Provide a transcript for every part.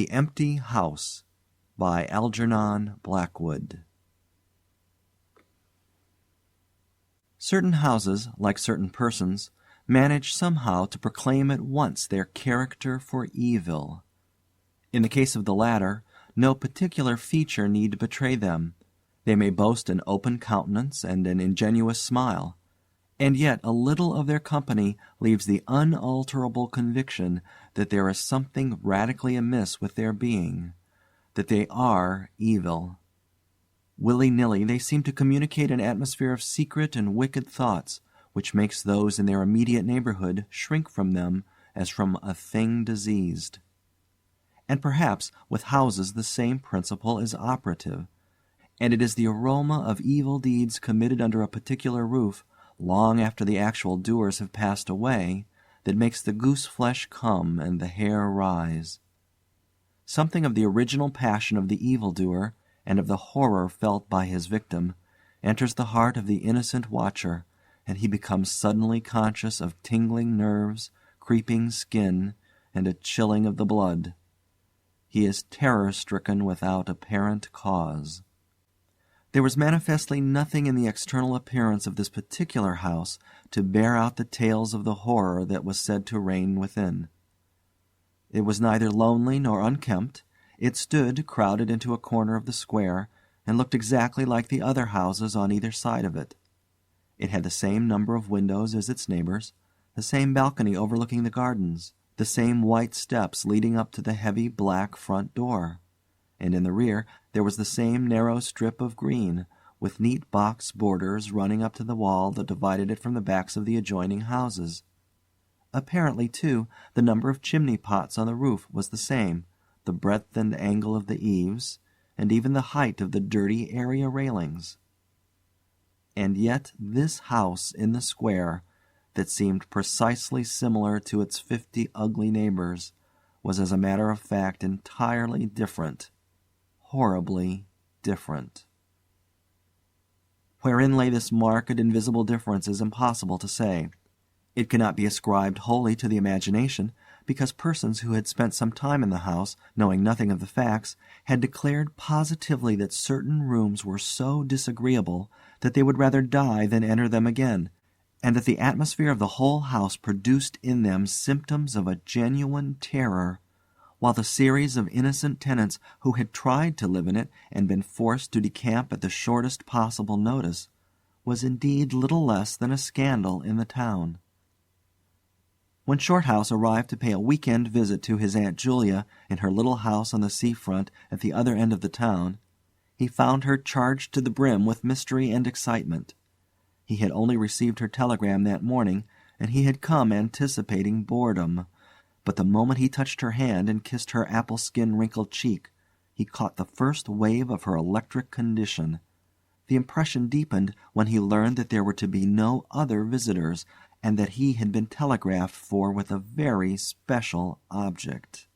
The Empty House by Algernon Blackwood. Certain houses, like certain persons, manage somehow to proclaim at once their character for evil. In the case of the latter, no particular feature need betray them. They may boast an open countenance and an ingenuous smile, and yet a little of their company leaves the unalterable conviction that there is something radically amiss with their being, that they are evil. Willy-nilly they seem to communicate an atmosphere of secret and wicked thoughts, which makes those in their immediate neighborhood shrink from them as from a thing diseased. And perhaps with houses the same principle is operative, and it is the aroma of evil deeds committed under a particular roof, long after the actual doers have passed away, that makes the goose-flesh come and the hair rise. Something of the original passion of the evil-doer, and of the horror felt by his victim, enters the heart of the innocent watcher, and he becomes suddenly conscious of tingling nerves, creeping skin, and a chilling of the blood. He is terror-stricken without apparent cause. There was manifestly nothing in the external appearance of this particular house to bear out the tales of the horror that was said to reign within. It was neither lonely nor unkempt. It stood crowded into a corner of the square, and looked exactly like the other houses on either side of it. It had the same number of windows as its neighbors, the same balcony overlooking the gardens, the same white steps leading up to the heavy black front door, and in the rear there was the same narrow strip of green, with neat box borders running up to the wall that divided it from the backs of the adjoining houses. Apparently, too, the number of chimney-pots on the roof was the same, the breadth and angle of the eaves, and even the height of the dirty area railings. And yet this house in the square, that seemed precisely similar to its 50 ugly neighbors, was as a matter of fact entirely different, horribly different. Wherein lay this marked invisible difference is impossible to say. It cannot be ascribed wholly to the imagination, because persons who had spent some time in the house, knowing nothing of the facts, had declared positively that certain rooms were so disagreeable that they would rather die than enter them again, and that the atmosphere of the whole house produced in them symptoms of a genuine terror, while the series of innocent tenants who had tried to live in it and been forced to decamp at the shortest possible notice was indeed little less than a scandal in the town. When Shorthouse arrived to pay a week-end visit to his Aunt Julia in her little house on the sea-front at the other end of the town, he found her charged to the brim with mystery and excitement. He had only received her telegram that morning, and he had come anticipating boredom. But the moment he touched her hand and kissed her apple-skin wrinkled cheek, he caught the first wave of her electric condition. The impression deepened when he learned that there were to be no other visitors, and that he had been telegraphed for with a very special object.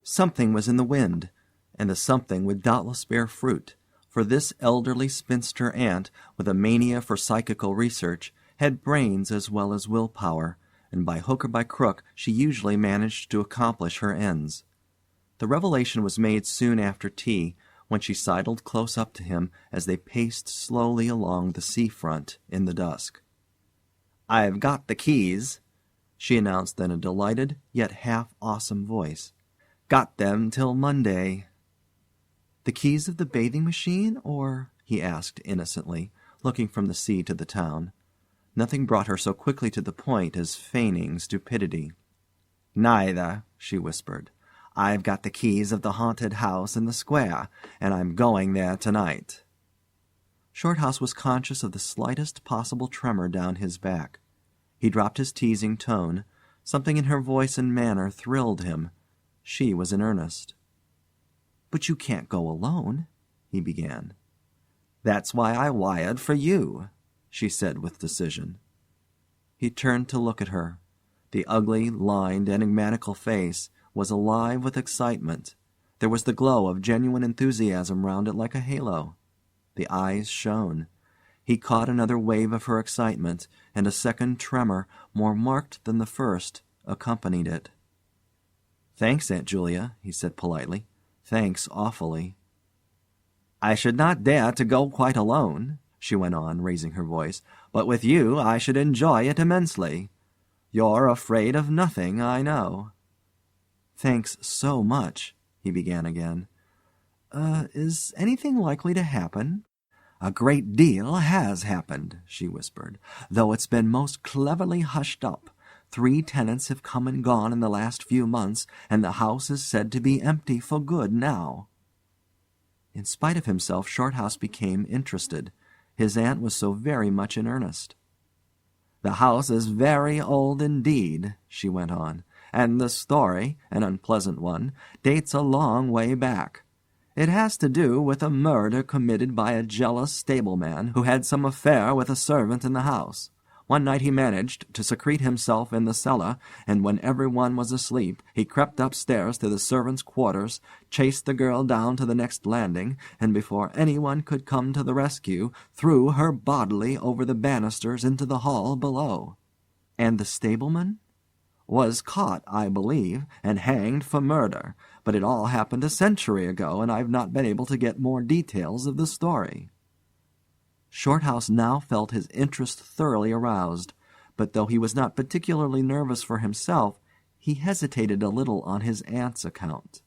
Something was in the wind, and the something would doubtless bear fruit, for this elderly spinster aunt, with a mania for psychical research, had brains as well as will-power, and by hook or by crook she usually managed to accomplish her ends. The revelation was made soon after tea, when she sidled close up to him as they paced slowly along the sea-front in the dusk. "I've got the keys," she announced in a delighted yet half-awesome voice. "Got them till Monday." "The keys of the bathing-machine, or—" he asked innocently, looking from the sea to the town. Nothing brought her so quickly to the point as feigning stupidity. "Neither," she whispered. "I've got the keys of the haunted house in the square, and I'm going there tonight." Shorthouse was conscious of the slightest possible tremor down his back. He dropped his teasing tone. Something in her voice and manner thrilled him. She was in earnest. "But you can't go alone," he began. "That's why I wired for you," she said with decision. He turned to look at her. The ugly, lined, enigmatical face was alive with excitement. There was the glow of genuine enthusiasm round it like a halo. The eyes shone. He caught another wave of her excitement, and a second tremor, more marked than the first, accompanied it. "Thanks, Aunt Julia," he said politely. "Thanks awfully." "I should not dare to go quite alone," she went on, raising her voice, "but with you I should enjoy it immensely. You're afraid of nothing, I know." "Thanks so much," he began again. Is anything likely to happen?" "A great deal has happened," she whispered, "though it's been most cleverly hushed up. 3 tenants have come and gone in the last few months, and the house is said to be empty for good now." In spite of himself, Shorthouse became interested. His aunt was so very much in earnest. "The house is very old indeed," she went on, "and the story, an unpleasant one, dates a long way back. It has to do with a murder committed by a jealous stableman who had some affair with a servant in the house. One night he managed to secrete himself in the cellar, and when everyone was asleep, he crept upstairs to the servants' quarters, chased the girl down to the next landing, and before anyone could come to the rescue, threw her bodily over the banisters into the hall below." "And the stableman?" "Was caught, I believe, and hanged for murder, but it all happened a century ago, and I've not been able to get more details of the story." Shorthouse now felt his interest thoroughly aroused, but though he was not particularly nervous for himself, he hesitated a little on his aunt's account.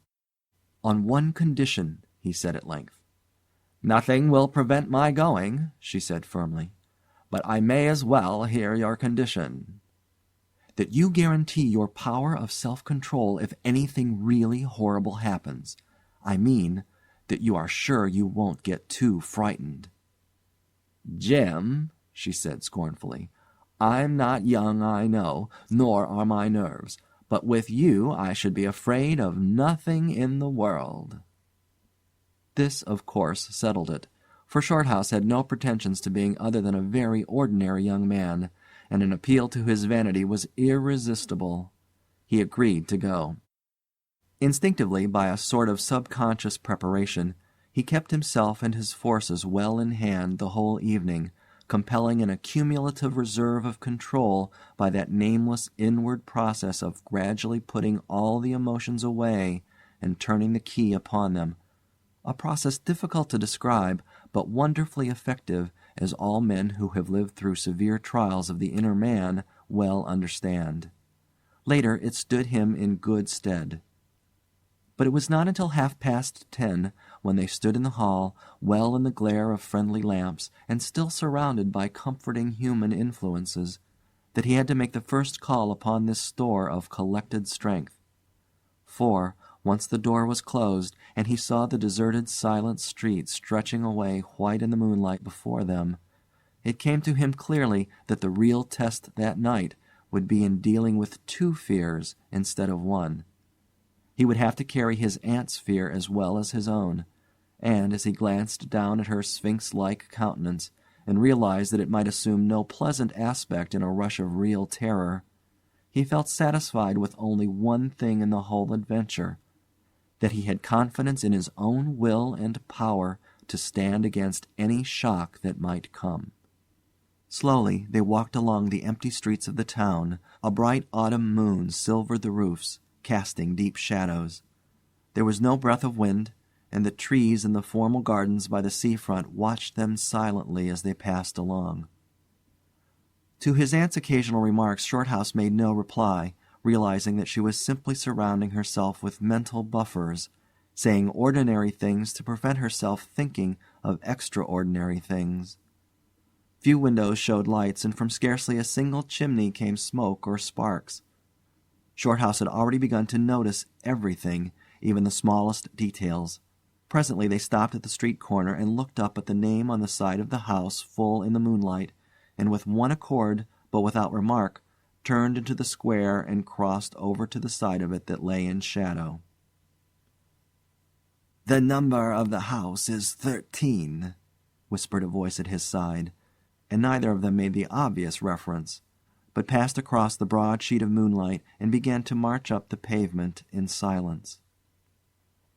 "On one condition," he said at length. "Nothing will prevent my going," she said firmly, "but I may as well hear your condition." "That you guarantee your power of self-control if anything really horrible happens. I mean, that you are sure you won't get too frightened." "Jim," she said scornfully, "I'm not young, I know, nor are my nerves, but with you I should be afraid of nothing in the world." This, of course, settled it, for Shorthouse had no pretensions to being other than a very ordinary young man, and an appeal to his vanity was irresistible. He agreed to go. Instinctively, by a sort of subconscious preparation, he kept himself and his forces well in hand the whole evening, compelling an accumulative reserve of control by that nameless inward process of gradually putting all the emotions away and turning the key upon them, a process difficult to describe, but wonderfully effective, as all men who have lived through severe trials of the inner man well understand. Later it stood him in good stead. But it was not until 10:30, when they stood in the hall, well in the glare of friendly lamps, and still surrounded by comforting human influences, that he had to make the first call upon this store of collected strength. For, once the door was closed, and he saw the deserted silent street stretching away white in the moonlight before them, it came to him clearly that the real test that night would be in dealing with 2 fears instead of 1. He would have to carry his aunt's fear as well as his own, and as he glanced down at her sphinx-like countenance, and realized that it might assume no pleasant aspect in a rush of real terror, he felt satisfied with only one thing in the whole adventure, that he had confidence in his own will and power to stand against any shock that might come. Slowly they walked along the empty streets of the town. A bright autumn moon silvered the roofs, casting deep shadows. There was no breath of wind, and the trees in the formal gardens by the seafront watched them silently as they passed along. To his aunt's occasional remarks Shorthouse made no reply, realizing that she was simply surrounding herself with mental buffers, saying ordinary things to prevent herself thinking of extraordinary things. Few windows showed lights, and from scarcely a single chimney came smoke or sparks. Shorthouse had already begun to notice everything, even the smallest details. Presently they stopped at the street corner and looked up at the name on the side of the house full in the moonlight, and with one accord, but without remark, turned into the square and crossed over to the side of it that lay in shadow. "The number of the house is 13, whispered a voice at his side, and neither of them made the obvious reference, but passed across the broad sheet of moonlight and began to march up the pavement in silence.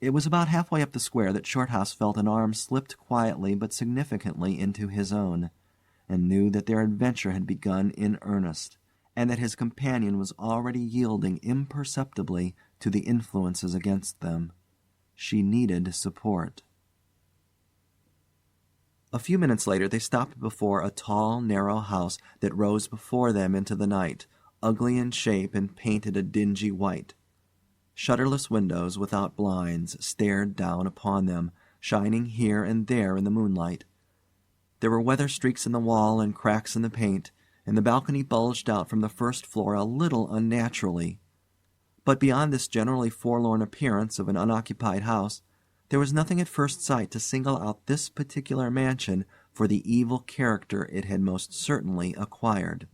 It was about halfway up the square that Shorthouse felt an arm slipped quietly but significantly into his own, and knew that their adventure had begun in earnest, and that his companion was already yielding imperceptibly to the influences against them. She needed support. A few minutes later they stopped before a tall, narrow house that rose before them into the night, ugly in shape and painted a dingy white. Shutterless windows without blinds stared down upon them, shining here and there in the moonlight. There were weather streaks in the wall and cracks in the paint, and the balcony bulged out from the first floor a little unnaturally. But beyond this generally forlorn appearance of an unoccupied house, there was nothing at first sight to single out this particular mansion for the evil character it had most certainly acquired.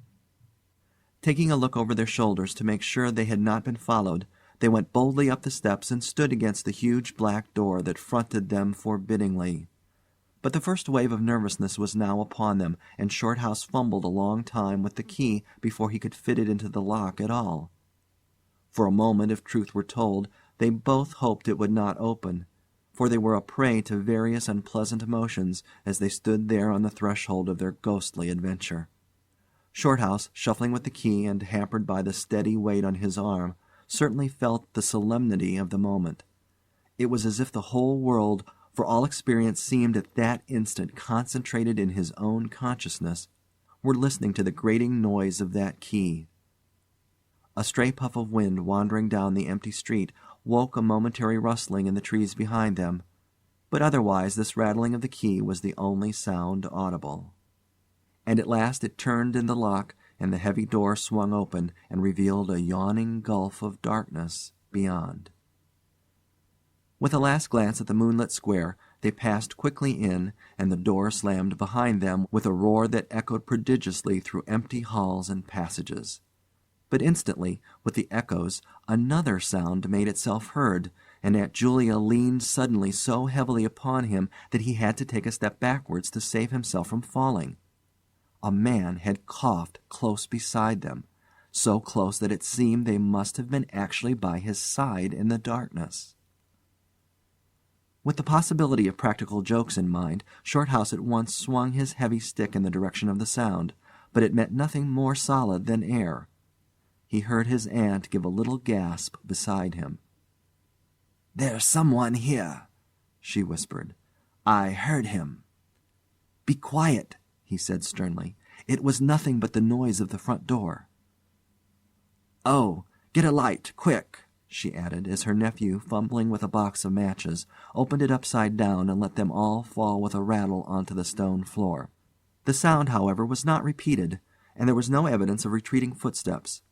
Taking a look over their shoulders to make sure they had not been followed, they went boldly up the steps and stood against the huge black door that fronted them forbiddingly. But the first wave of nervousness was now upon them, and Shorthouse fumbled a long time with the key before he could fit it into the lock at all. For a moment, if truth were told, they both hoped it would not open, for they were a prey to various unpleasant emotions as they stood there on the threshold of their ghostly adventure. Shorthouse, shuffling with the key and hampered by the steady weight on his arm, certainly felt the solemnity of the moment. It was as if the whole world, for all experience, seemed at that instant concentrated in his own consciousness, were listening to the grating noise of that key. A stray puff of wind wandering down the empty street woke a momentary rustling in the trees behind them, but otherwise this rattling of the key was the only sound audible. And at last it turned in the lock, and the heavy door swung open and revealed a yawning gulf of darkness beyond. With a last glance at the moonlit square, they passed quickly in, and the door slammed behind them with a roar that echoed prodigiously through empty halls and passages. But instantly, with the echoes, another sound made itself heard, and Aunt Julia leaned suddenly so heavily upon him that he had to take a step backwards to save himself from falling. A man had coughed close beside them, so close that it seemed they must have been actually by his side in the darkness. With the possibility of practical jokes in mind, Shorthouse at once swung his heavy stick in the direction of the sound, but it met nothing more solid than air. He heard his aunt give a little gasp beside him. "There's someone here," she whispered. "I heard him." "Be quiet," he said sternly. "It was nothing but the noise of the front door." "Oh, get a light, quick," she added, as her nephew, fumbling with a box of matches, opened it upside down and let them all fall with a rattle onto the stone floor. The sound, however, was not repeated, and there was no evidence of retreating footsteps.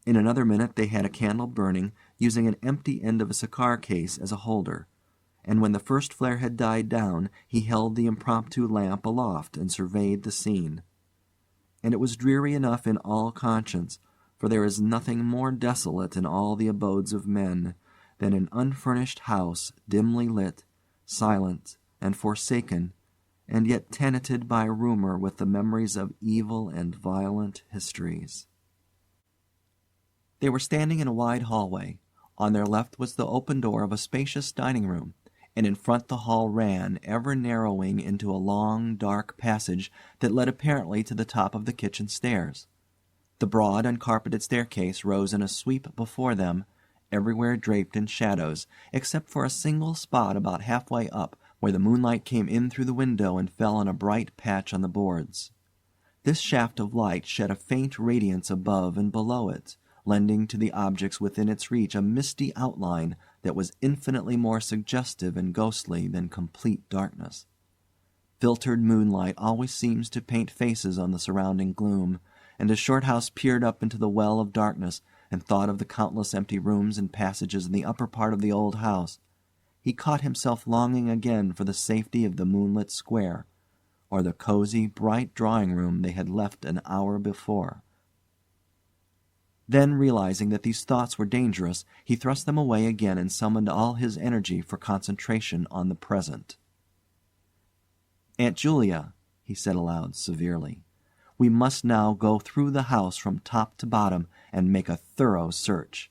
In another minute they had a candle burning, using an empty end of a cigar case as a holder, and when the first flare had died down he held the impromptu lamp aloft and surveyed the scene. And it was dreary enough in all conscience, for there is nothing more desolate in all the abodes of men than an unfurnished house dimly lit, silent, and forsaken, and yet tenanted by rumor with the memories of evil and violent histories. They were standing in a wide hallway. On their left was the open door of a spacious dining room, and in front the hall ran, ever narrowing into a long, dark passage that led apparently to the top of the kitchen stairs. The broad, uncarpeted staircase rose in a sweep before them, everywhere draped in shadows, except for a single spot about halfway up, where the moonlight came in through the window and fell on a bright patch on the boards. This shaft of light shed a faint radiance above and below it, lending to the objects within its reach a misty outline that was infinitely more suggestive and ghostly than complete darkness. Filtered moonlight always seems to paint faces on the surrounding gloom, and as Shorthouse peered up into the well of darkness and thought of the countless empty rooms and passages in the upper part of the old house, he caught himself longing again for the safety of the moonlit square, or the cozy, bright drawing-room they had left an hour before. Then, realizing that these thoughts were dangerous, he thrust them away again and summoned all his energy for concentration on the present. "Aunt Julia," he said aloud severely, "we must now go through the house from top to bottom and make a thorough search."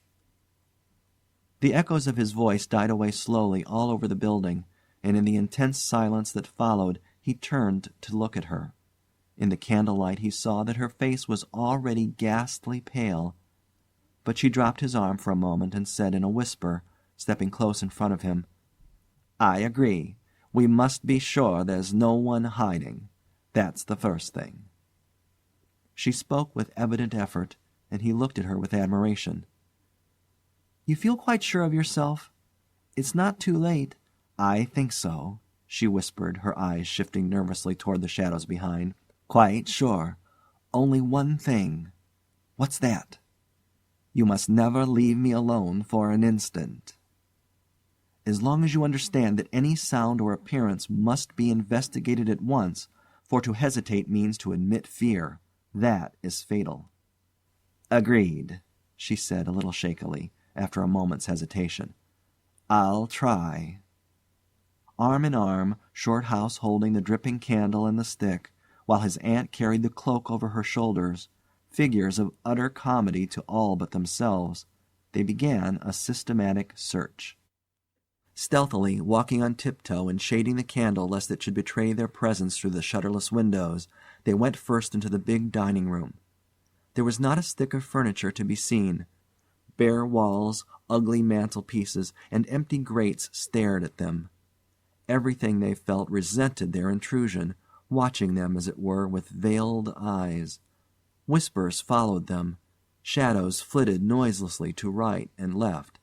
The echoes of his voice died away slowly all over the building, and in the intense silence that followed he turned to look at her. In the candlelight he saw that her face was already ghastly pale, but she dropped his arm for a moment and said in a whisper, stepping close in front of him, "I agree. We must be sure there's no one hiding. That's the first thing." She spoke with evident effort, and he looked at her with admiration. "You feel quite sure of yourself? It's not too late." "I think so," she whispered, her eyes shifting nervously toward the shadows behind. "Quite sure. Only one thing." "What's that?" "You must never leave me alone for an instant." "As long as you understand that any sound or appearance must be investigated at once, for to hesitate means to admit fear. That is fatal." "Agreed," she said a little shakily, after a moment's hesitation. "I'll try." Arm in arm, Shorthouse holding the dripping candle and the stick, while his aunt carried the cloak over her shoulders, figures of utter comedy to all but themselves, they began a systematic search. Stealthily, walking on tiptoe and shading the candle lest it should betray their presence through the shutterless windows, they went first into the big dining room. There was not a stick of furniture to be seen. Bare walls, ugly mantelpieces, and empty grates stared at them. Everything, they felt, resented their intrusion, watching them, as it were, with veiled eyes. Whispers followed them. Shadows flitted noiselessly to right and left.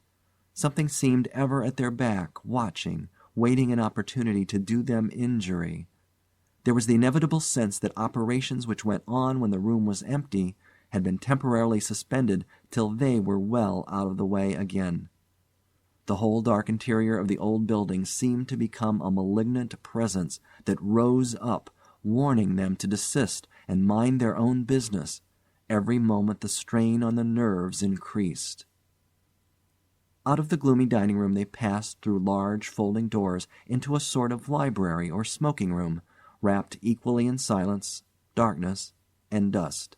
Something seemed ever at their back, watching, waiting an opportunity to do them injury. There was the inevitable sense that operations which went on when the room was empty had been temporarily suspended till they were well out of the way again. The whole dark interior of the old building seemed to become a malignant presence that rose up, warning them to desist and mind their own business. Every moment the strain on the nerves increased. Out of the gloomy dining room they passed through large folding doors into a sort of library or smoking room, wrapped equally in silence, darkness, and dust,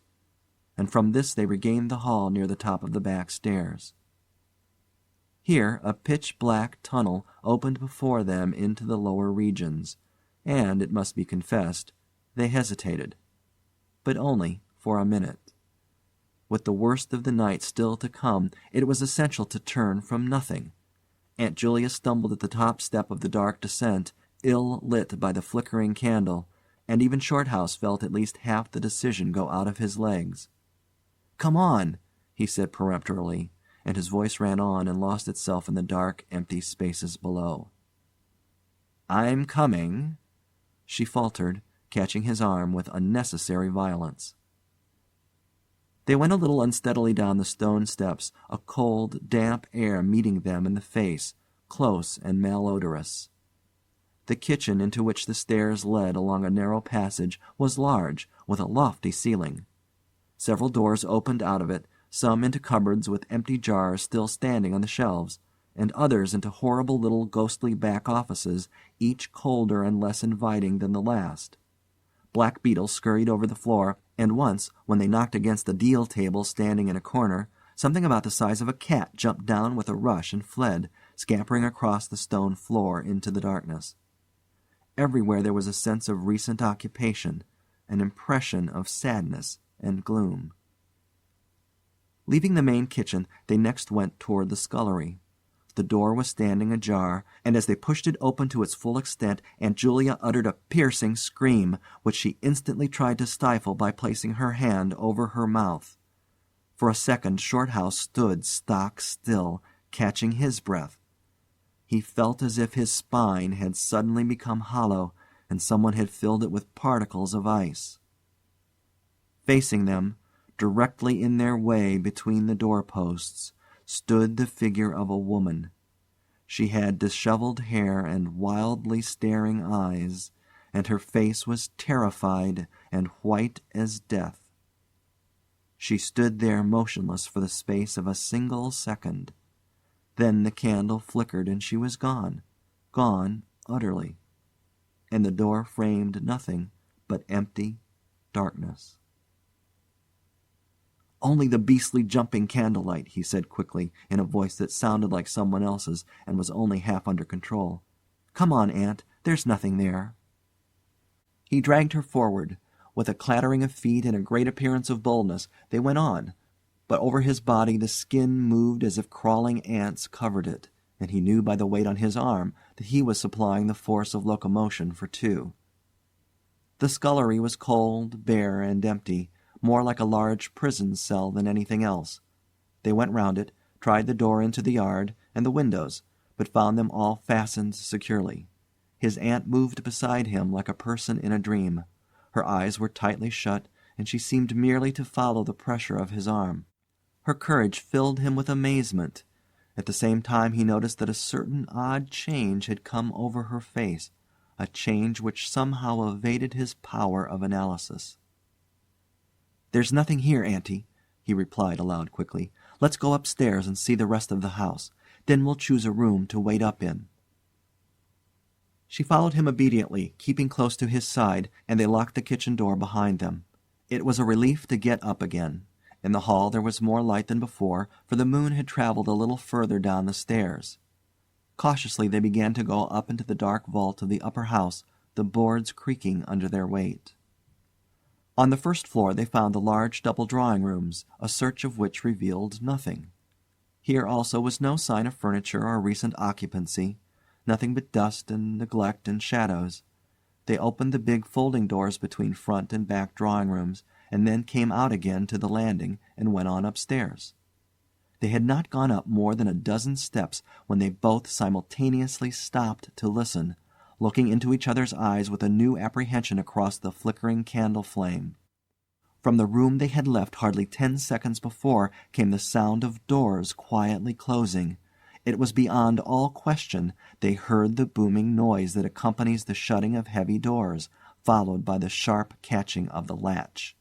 and from this they regained the hall near the top of the back stairs. Here a pitch-black tunnel opened before them into the lower regions, and, it must be confessed, they hesitated. But only for a minute. With the worst of the night still to come, it was essential to turn from nothing. Aunt Julia stumbled at the top step of the dark descent, ill lit by the flickering candle, and even Shorthouse felt at least half the decision go out of his legs. "Come on," he said peremptorily, and his voice ran on and lost itself in the dark, empty spaces below. "I'm coming," she faltered, catching his arm with unnecessary violence. They went a little unsteadily down the stone steps, a cold, damp air meeting them in the face, close and malodorous. The kitchen, into which the stairs led along a narrow passage, was large, with a lofty ceiling. Several doors opened out of it, some into cupboards with empty jars still standing on the shelves, and others into horrible little ghostly back offices, each colder and less inviting than the last. Black beetles scurried over the floor, and once, when they knocked against a deal table standing in a corner, something about the size of a cat jumped down with a rush and fled, scampering across the stone floor into the darkness. Everywhere there was a sense of recent occupation, an impression of sadness and gloom. Leaving the main kitchen, they next went toward the scullery. The door was standing ajar, and as they pushed it open to its full extent, Aunt Julia uttered a piercing scream, which she instantly tried to stifle by placing her hand over her mouth. For a second Shorthouse stood stock still, catching his breath. He felt as if his spine had suddenly become hollow, and someone had filled it with particles of ice. Facing them, directly in their way between the doorposts, stood the figure of a woman. She had disheveled hair and wildly staring eyes, and her face was terrified and white as death. She stood there motionless for the space of a single second. Then the candle flickered and she was gone, gone utterly, and the door framed nothing but empty darkness. "Only the beastly jumping candlelight," he said quickly, in a voice that sounded like someone else's and was only half under control. "Come on, Aunt, there's nothing there." He dragged her forward. With a clattering of feet and a great appearance of boldness, they went on, but over his body the skin moved as if crawling ants covered it, and he knew by the weight on his arm that he was supplying the force of locomotion for two. The scullery was cold, bare, and empty, more like a large prison cell than anything else. They went round it, tried the door into the yard, and the windows, but found them all fastened securely. His aunt moved beside him like a person in a dream. Her eyes were tightly shut, and she seemed merely to follow the pressure of his arm. Her courage filled him with amazement. At the same time he noticed that a certain odd change had come over her face, a change which somehow evaded his power of analysis. "There's nothing here, Auntie," he replied aloud quickly. "Let's go upstairs and see the rest of the house. Then we'll choose a room to wait up in." She followed him obediently, keeping close to his side, and they locked the kitchen door behind them. It was a relief to get up again. In the hall there was more light than before, for the moon had traveled a little further down the stairs. Cautiously they began to go up into the dark vault of the upper house, the boards creaking under their weight. On the first floor they found the large double drawing-rooms, a search of which revealed nothing. Here also was no sign of furniture or recent occupancy, nothing but dust and neglect and shadows. They opened the big folding doors between front and back drawing-rooms, and then came out again to the landing and went on upstairs. They had not gone up more than a dozen steps when they both simultaneously stopped to listen, looking into each other's eyes with a new apprehension across the flickering candle flame. From the room they had left hardly 10 seconds before came the sound of doors quietly closing. It was beyond all question they heard the booming noise that accompanies the shutting of heavy doors, followed by the sharp catching of the latch.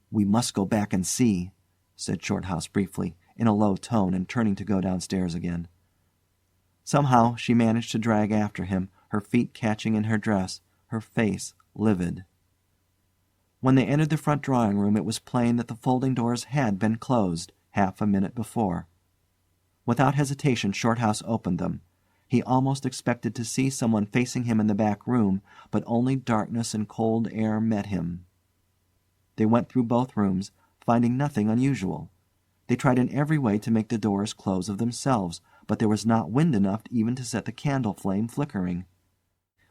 "We must go back and see," said Shorthouse briefly, in a low tone, and turning to go downstairs again. Somehow she managed to drag after him, her feet catching in her dress, her face livid. When they entered the front drawing-room it was plain that the folding doors had been closed half a minute before. Without hesitation Shorthouse opened them. He almost expected to see someone facing him in the back room, but only darkness and cold air met him. They went through both rooms, finding nothing unusual. They tried in every way to make the doors close of themselves, but there was not wind enough even to set the candle flame flickering.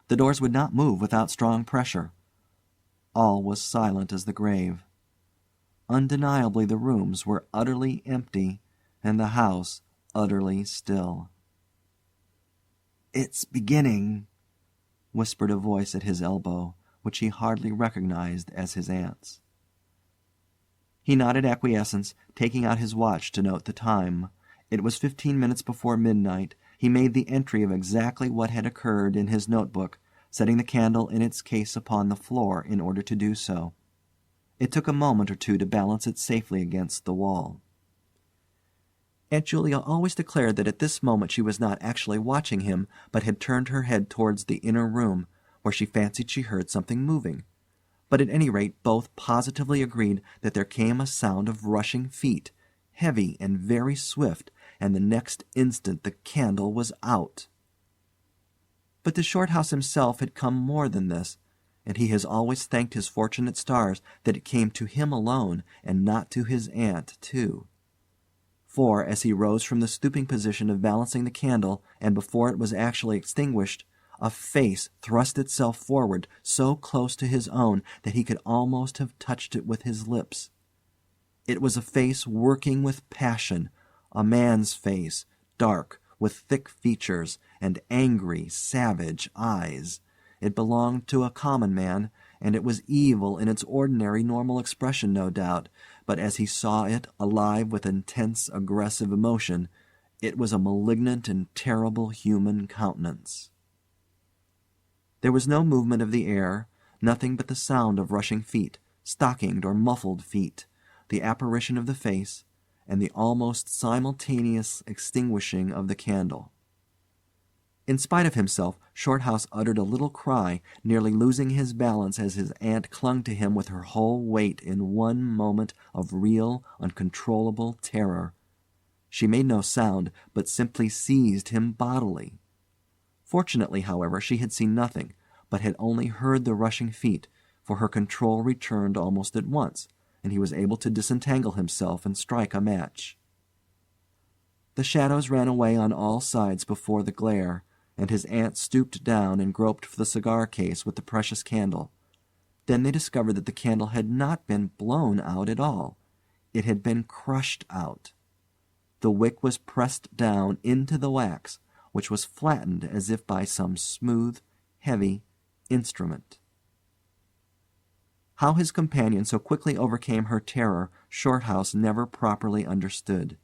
The doors would not move without strong pressure. All was silent as the grave. Undeniably the rooms were utterly empty, and the house utterly still. "It's beginning," whispered a voice at his elbow, which he hardly recognized as his aunt's. He nodded acquiescence, taking out his watch to note the time. It was 15 minutes before midnight. He made the entry of exactly what had occurred in his notebook, setting the candle in its case upon the floor in order to do so. It took a moment or two to balance it safely against the wall. Aunt Julia always declared that at this moment she was not actually watching him, but had turned her head towards the inner room, where she fancied she heard something moving. But at any rate both positively agreed that there came a sound of rushing feet, heavy and very swift, and the next instant the candle was out. But to Shorthouse himself had come more than this, and he has always thanked his fortunate stars that it came to him alone, and not to his aunt too. For, as he rose from the stooping position of balancing the candle, and before it was actually extinguished, a face thrust itself forward so close to his own that he could almost have touched it with his lips. It was a face working with passion, a man's face, dark, with thick features, and angry, savage eyes. It belonged to a common man, and it was evil in its ordinary normal expression, no doubt, but as he saw it, alive with intense, aggressive emotion, it was a malignant and terrible human countenance. There was no movement of the air, nothing but the sound of rushing feet, stockinged or muffled feet, the apparition of the face, and the almost simultaneous extinguishing of the candle. In spite of himself, Shorthouse uttered a little cry, nearly losing his balance as his aunt clung to him with her whole weight in one moment of real, uncontrollable terror. She made no sound, but simply seized him bodily. Fortunately, however, she had seen nothing, but had only heard the rushing feet, for her control returned almost at once, and he was able to disentangle himself and strike a match. The shadows ran away on all sides before the glare, and his aunt stooped down and groped for the cigar case with the precious candle. Then they discovered that the candle had not been blown out at all. It had been crushed out. The wick was pressed down into the wax, which was flattened as if by some smooth, heavy instrument. How his companion so quickly overcame her terror Shorthouse never properly understood.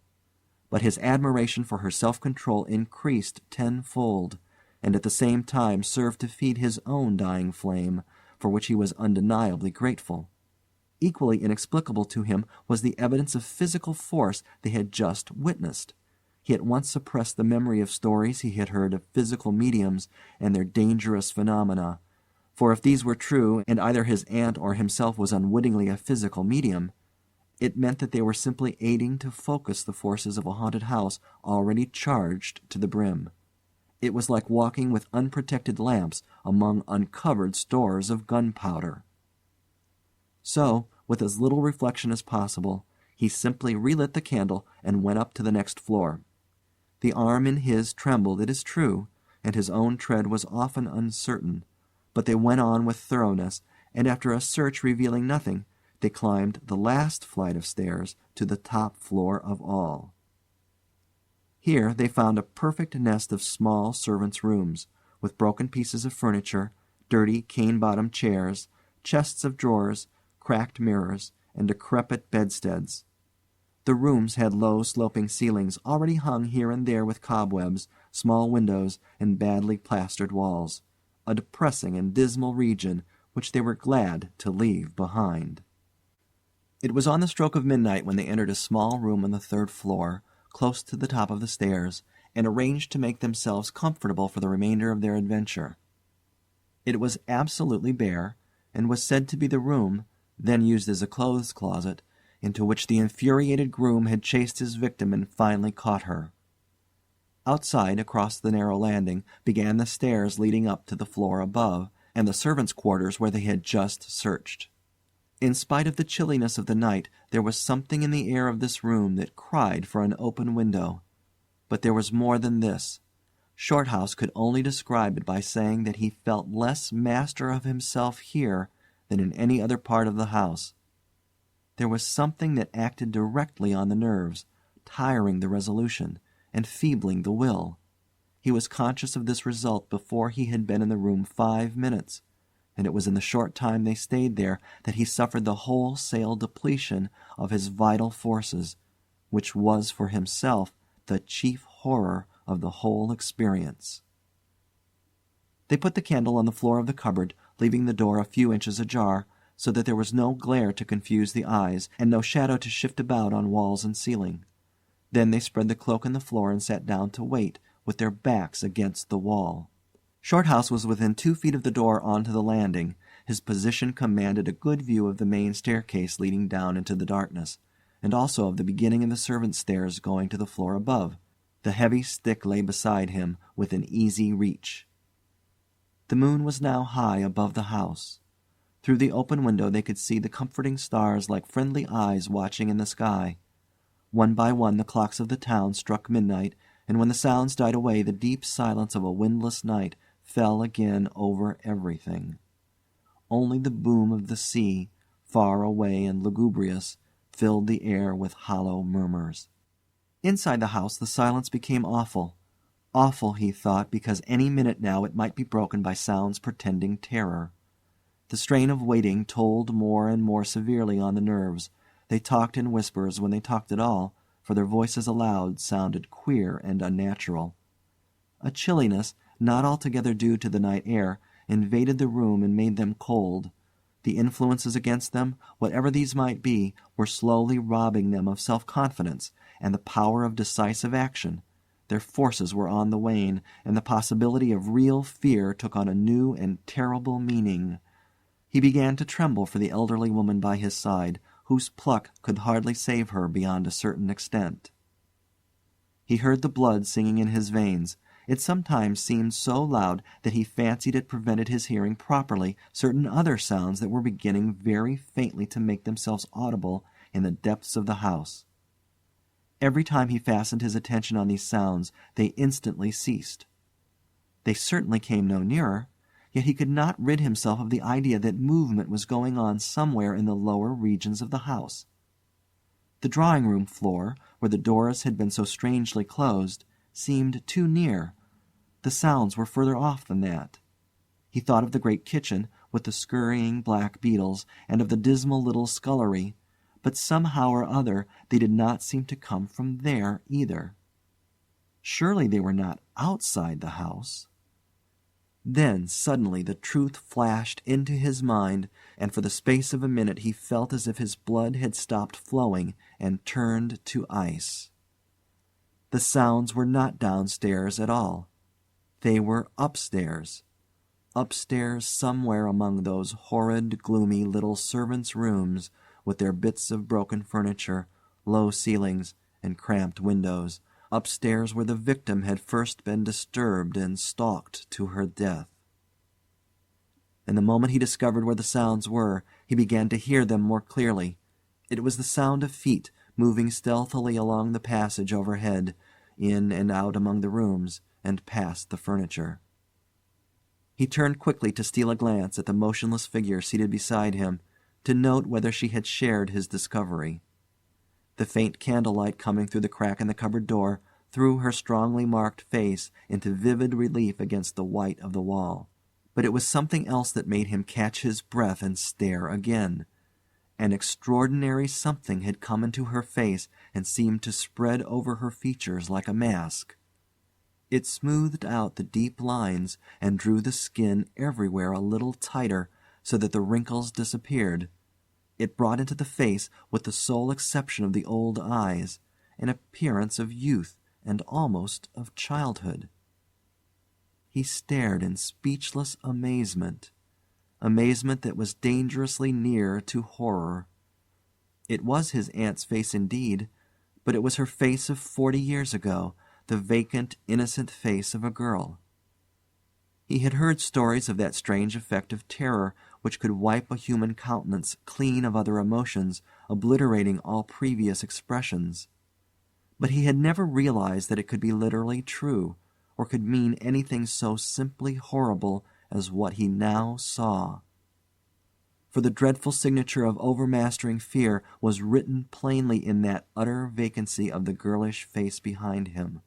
But his admiration for her self-control increased tenfold, and at the same time served to feed his own dying flame, for which he was undeniably grateful. Equally inexplicable to him was the evidence of physical force they had just witnessed. He at once suppressed the memory of stories he had heard of physical mediums and their dangerous phenomena, for if these were true, and either his aunt or himself was unwittingly a physical medium, it meant that they were simply aiding to focus the forces of a haunted house already charged to the brim. It was like walking with unprotected lamps among uncovered stores of gunpowder. So, with as little reflection as possible, he simply relit the candle and went up to the next floor. The arm in his trembled, it is true, and his own tread was often uncertain, but they went on with thoroughness, and after a search revealing nothing, they climbed the last flight of stairs to the top floor of all. Here they found a perfect nest of small servants' rooms, with broken pieces of furniture, dirty cane-bottomed chairs, chests of drawers, cracked mirrors, and decrepit bedsteads. The rooms had low sloping ceilings already hung here and there with cobwebs, small windows, and badly plastered walls, a depressing and dismal region which they were glad to leave behind. It was on the stroke of midnight when they entered a small room on the third floor, close to the top of the stairs, and arranged to make themselves comfortable for the remainder of their adventure. It was absolutely bare, and was said to be the room, then used as a clothes closet, into which the infuriated groom had chased his victim and finally caught her. Outside, across the narrow landing, began the stairs leading up to the floor above, and the servants' quarters where they had just searched. In spite of the chilliness of the night, there was something in the air of this room that cried for an open window. But there was more than this. Shorthouse could only describe it by saying that he felt less master of himself here than in any other part of the house. There was something that acted directly on the nerves, tiring the resolution, and feebling the will. He was conscious of this result before he had been in the room 5 minutes, and it was in the short time they stayed there that he suffered the wholesale depletion of his vital forces, which was for himself the chief horror of the whole experience. They put the candle on the floor of the cupboard, leaving the door a few inches ajar, so that there was no glare to confuse the eyes, and no shadow to shift about on walls and ceiling. Then they spread the cloak on the floor and sat down to wait, with their backs against the wall. Shorthouse was within 2 feet of the door onto the landing. His position commanded a good view of the main staircase leading down into the darkness, and also of the beginning of the servants' stairs going to the floor above. The heavy stick lay beside him, within easy reach. The moon was now high above the house. Through the open window they could see the comforting stars like friendly eyes watching in the sky. One by one the clocks of the town struck midnight, and when the sounds died away the deep silence of a windless night fell again over everything. Only the boom of the sea, far away and lugubrious, filled the air with hollow murmurs. Inside the house the silence became awful. Awful, he thought, because any minute now it might be broken by sounds portending terror. The strain of waiting told more and more severely on the nerves. They talked in whispers when they talked at all, for their voices aloud sounded queer and unnatural. A chilliness, not altogether due to the night air, invaded the room and made them cold. The influences against them, whatever these might be, were slowly robbing them of self-confidence and the power of decisive action. Their forces were on the wane, and the possibility of real fear took on a new and terrible meaning. He began to tremble for the elderly woman by his side, whose pluck could hardly save her beyond a certain extent. He heard the blood singing in his veins. It sometimes seemed so loud that he fancied it prevented his hearing properly certain other sounds that were beginning very faintly to make themselves audible in the depths of the house. Every time he fastened his attention on these sounds, they instantly ceased. They certainly came no nearer, yet he could not rid himself of the idea that movement was going on somewhere in the lower regions of the house. The drawing-room floor, where the doors had been so strangely closed, seemed too near. The sounds were further off than that. He thought of the great kitchen, with the scurrying black beetles, and of the dismal little scullery, but somehow or other they did not seem to come from there either. Surely they were not outside the house. Then suddenly the truth flashed into his mind, and for the space of a minute he felt as if his blood had stopped flowing and turned to ice. The sounds were not downstairs at all. They were upstairs. Upstairs somewhere among those horrid, gloomy little servants' rooms, with their bits of broken furniture, low ceilings, and cramped windows, upstairs where the victim had first been disturbed and stalked to her death. And the moment he discovered where the sounds were, he began to hear them more clearly. It was the sound of feet moving stealthily along the passage overhead, in and out among the rooms, and past the furniture. He turned quickly to steal a glance at the motionless figure seated beside him, to note whether she had shared his discovery. The faint candlelight coming through the crack in the cupboard door threw her strongly marked face into vivid relief against the white of the wall. But it was something else that made him catch his breath and stare again. An extraordinary something had come into her face and seemed to spread over her features like a mask. It smoothed out the deep lines and drew the skin everywhere a little tighter, so that the wrinkles disappeared. It brought into the face, with the sole exception of the old eyes, an appearance of youth and almost of childhood. He stared in speechless amazement that was dangerously near to horror. It was his aunt's face indeed, but it was her face of 40 years ago, the vacant, innocent face of a girl. He had heard stories of that strange effect of terror which could wipe a human countenance clean of other emotions, obliterating all previous expressions. But he had never realized that it could be literally true, or could mean anything so simply horrible as what he now saw. For the dreadful signature of overmastering fear was written plainly in that utter vacancy of the girlish face behind him.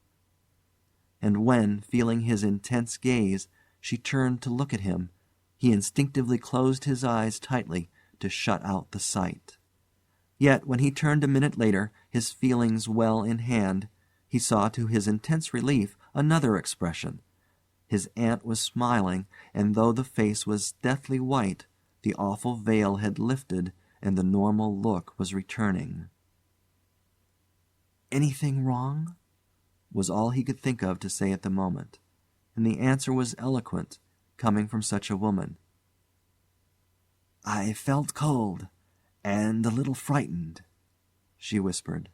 And when, feeling his intense gaze, she turned to look at him, he instinctively closed his eyes tightly to shut out the sight. Yet when he turned a minute later, his feelings well in hand, he saw to his intense relief another expression. His aunt was smiling, and though the face was deathly white, the awful veil had lifted and the normal look was returning. "Anything wrong?" was all he could think of to say at the moment, and the answer was eloquent, coming from such a woman. "I felt cold, and a little frightened," she whispered.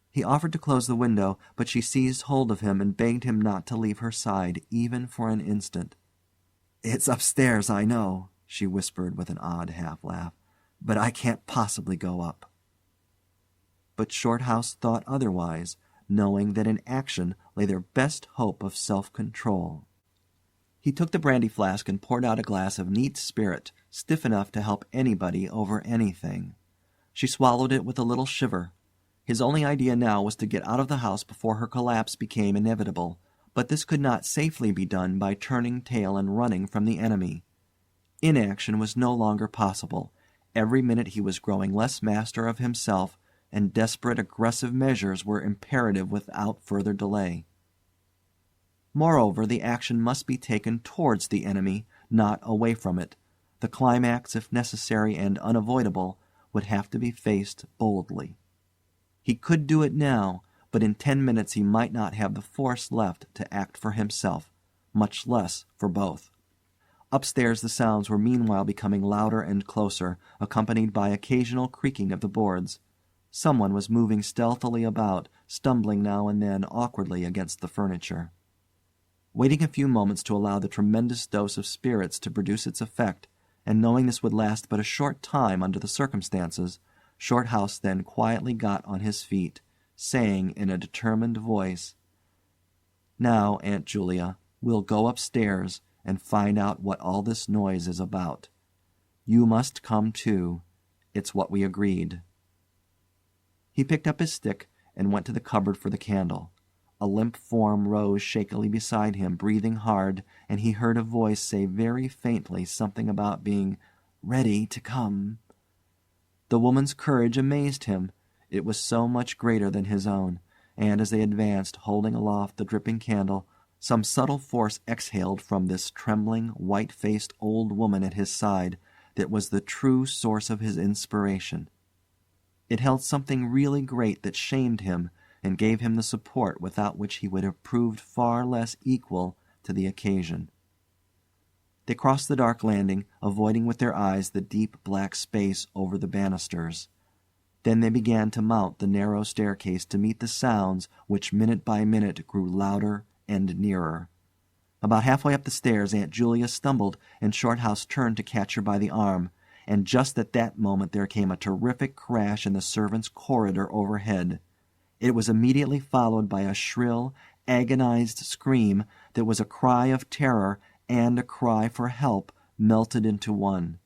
He offered to close the window, but she seized hold of him and begged him not to leave her side, even for an instant. "It's upstairs, I know," she whispered with an odd half-laugh, "but I can't possibly go up." But Shorthouse thought otherwise, knowing that in action lay their best hope of self-control. He took the brandy flask and poured out a glass of neat spirit, stiff enough to help anybody over anything. She swallowed it with a little shiver. His only idea now was to get out of the house before her collapse became inevitable, but this could not safely be done by turning tail and running from the enemy. Inaction was no longer possible. Every minute he was growing less master of himself, and desperate aggressive measures were imperative without further delay. Moreover, the action must be taken towards the enemy, not away from it. The climax, if necessary and unavoidable, would have to be faced boldly. He could do it now, but in 10 minutes he might not have the force left to act for himself, much less for both. Upstairs the sounds were meanwhile becoming louder and closer, accompanied by occasional creaking of the boards. Someone was moving stealthily about, stumbling now and then awkwardly against the furniture. Waiting a few moments to allow the tremendous dose of spirits to produce its effect, and knowing this would last but a short time under the circumstances, Shorthouse then quietly got on his feet, saying in a determined voice, "Now, Aunt Julia, we'll go upstairs and find out what all this noise is about. You must come too. It's what we agreed." He picked up his stick and went to the cupboard for the candle. A limp form rose shakily beside him, breathing hard, and he heard a voice say very faintly something about being ready to come. The woman's courage amazed him. It was so much greater than his own, and as they advanced, holding aloft the dripping candle, some subtle force exhaled from this trembling, white-faced old woman at his side that was the true source of his inspiration. It held something really great that shamed him and gave him the support without which he would have proved far less equal to the occasion. They crossed the dark landing, avoiding with their eyes the deep black space over the banisters. Then they began to mount the narrow staircase to meet the sounds which minute by minute grew louder and nearer. About halfway up the stairs Aunt Julia stumbled, and Shorthouse turned to catch her by the arm, and just at that moment there came a terrific crash in the servants' corridor overhead. It was immediately followed by a shrill, agonized scream that was a cry of terror and a cry for help melted into one.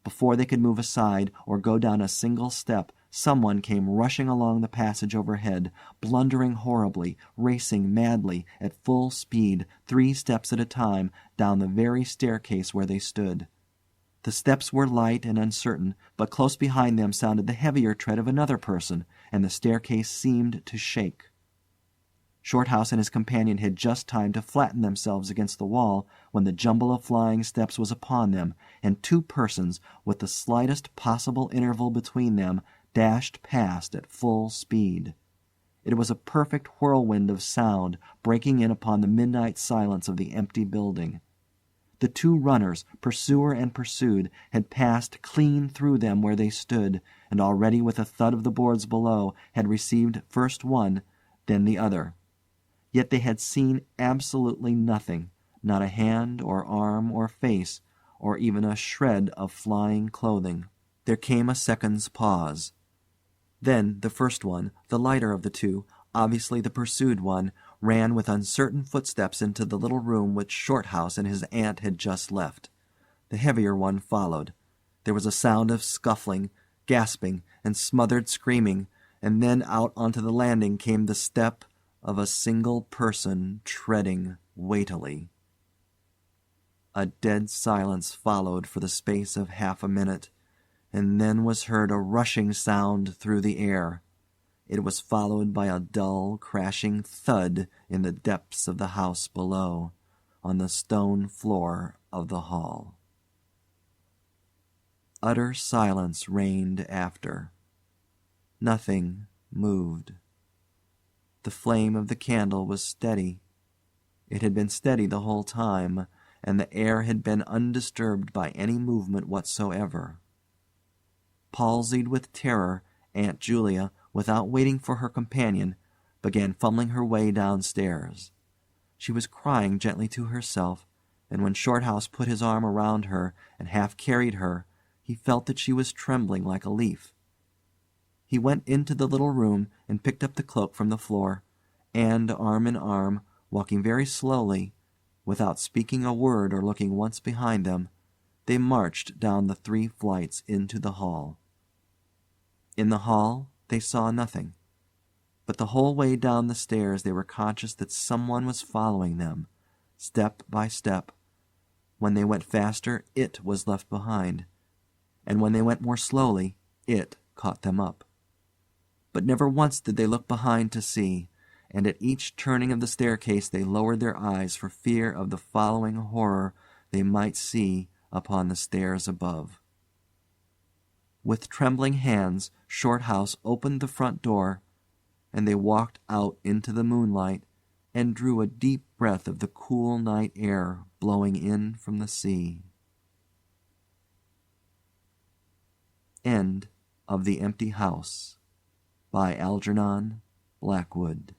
Before they could move aside or go down a single step, someone came rushing along the passage overhead, blundering horribly, racing madly, at full speed, 3 steps at a time, down the very staircase where they stood. The steps were light and uncertain, but close behind them sounded the heavier tread of another person, and the staircase seemed to shake. Shorthouse and his companion had just time to flatten themselves against the wall when the jumble of flying steps was upon them, and 2 persons, with the slightest possible interval between them, dashed past at full speed. It was a perfect whirlwind of sound breaking in upon the midnight silence of the empty building. The 2 runners, pursuer and pursued, had passed clean through them where they stood, and already with a thud of the boards below had received first one, then the other. Yet they had seen absolutely nothing, not a hand or arm or face, or even a shred of flying clothing. There came a second's pause. Then the first one, the lighter of the 2, obviously the pursued one, ran with uncertain footsteps into the little room which Shorthouse and his aunt had just left. The heavier one followed. There was a sound of scuffling, gasping, and smothered screaming, and then out onto the landing came the step of a single person treading weightily. A dead silence followed for the space of half a minute, and then was heard a rushing sound through the air. It was followed by a dull, crashing thud in the depths of the house below, on the stone floor of the hall. Utter silence reigned after. Nothing moved. The flame of the candle was steady. It had been steady the whole time, and the air had been undisturbed by any movement whatsoever. Palsied with terror, Aunt Julia, without waiting for her companion, began fumbling her way downstairs. She was crying gently to herself, and when Shorthouse put his arm around her and half carried her, he felt that she was trembling like a leaf. He went into the little room and picked up the cloak from the floor, and, arm in arm, walking very slowly, without speaking a word or looking once behind them, they marched down the 3 flights into the hall. In the hall they saw nothing, but the whole way down the stairs they were conscious that someone was following them, step by step. When they went faster, it was left behind, and when they went more slowly, it caught them up. But never once did they look behind to see, and at each turning of the staircase they lowered their eyes for fear of the following horror they might see upon the stairs above. With trembling hands, Shorthouse opened the front door, and they walked out into the moonlight and drew a deep breath of the cool night air blowing in from the sea. End of The Empty House by Algernon Blackwood.